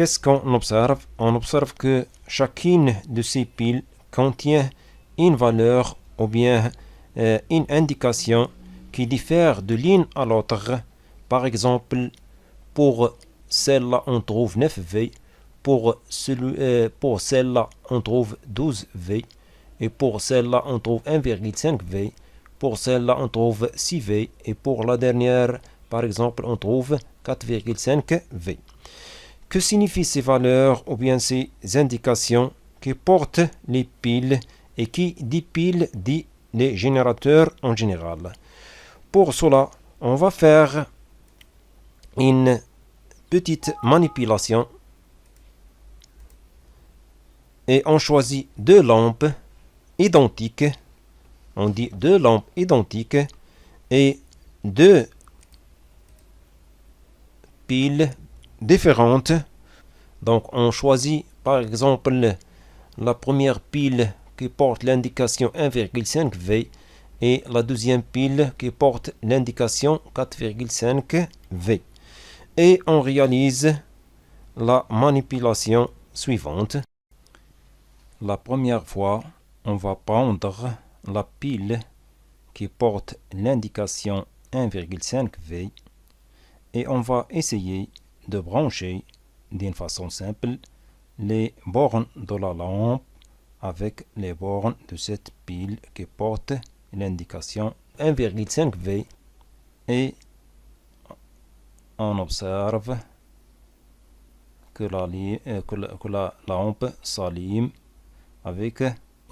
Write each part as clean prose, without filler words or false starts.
qu'est-ce qu'on observe? On observe que chacune de ces piles contient une valeur ou bien une indication qui diffère de l'une à l'autre. Par exemple, pour celle-là, on trouve 9V. Pour celle-là, on trouve 12V. Et pour celle-là, on trouve 1,5V. Pour celle-là, on trouve 6V. Et pour la dernière, par exemple, on trouve 4,5V. Que signifient ces valeurs ou bien ces indications qui portent les piles et qui dit piles dit les générateurs en général? Pour cela, on va faire une petite manipulation et on choisit deux lampes identiques. On dit deux lampes identiques et deux piles différentes. Donc on choisit par exemple la première pile qui porte l'indication 1,5V et la deuxième pile qui porte l'indication 4,5V. Et on réalise la manipulation suivante. La première fois, on va prendre la pile qui porte l'indication 1,5V et on va essayer de brancher d'une façon simple les bornes de la lampe avec les bornes de cette pile qui porte l'indication 1,5V et on observe que la lampe s'allume avec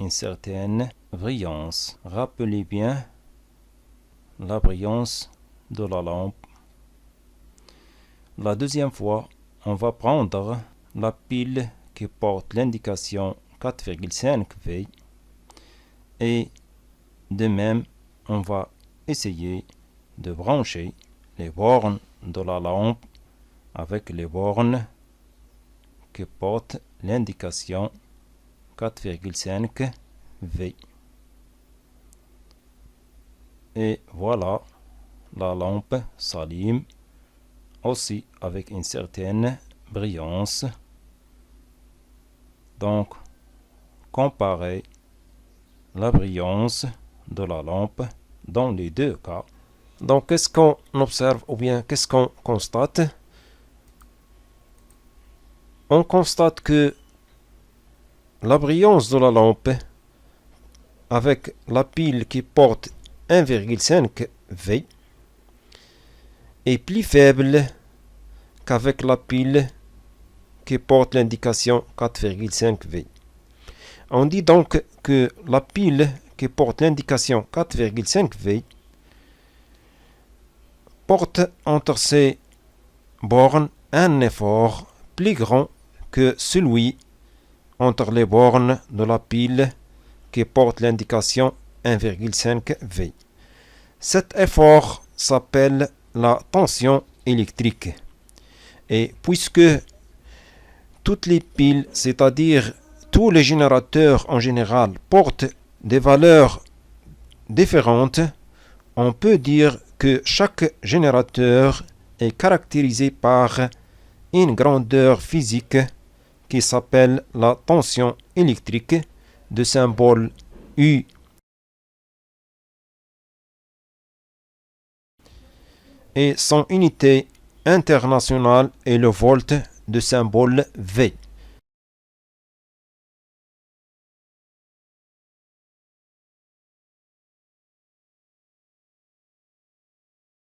une certaine brillance. Rappelez bien la brillance de la lampe. La deuxième fois, on va prendre la pile qui porte l'indication 4,5V et de même, on va essayer de brancher les bornes de la lampe avec les bornes qui portent l'indication 4,5V. Et voilà, la lampe s'allume aussi avec une certaine brillance. Donc, comparez la brillance de la lampe dans les deux cas. Donc, qu'est-ce qu'on observe ou bien qu'est-ce qu'on constate? On constate que la brillance de la lampe avec la pile qui porte 1,5V est plus faible qu'avec la pile qui porte l'indication 4,5V. On dit donc que la pile qui porte l'indication 4,5V porte entre ses bornes un effort plus grand que celui entre les bornes de la pile qui porte l'indication 1,5V. Cet effort s'appelle la tension électrique. Et puisque toutes les piles, c'est-à-dire tous les générateurs en général, portent des valeurs différentes, on peut dire que chaque générateur est caractérisé par une grandeur physique qui s'appelle la tension électrique de symbole U. Et son unité internationale est le volt de symbole V.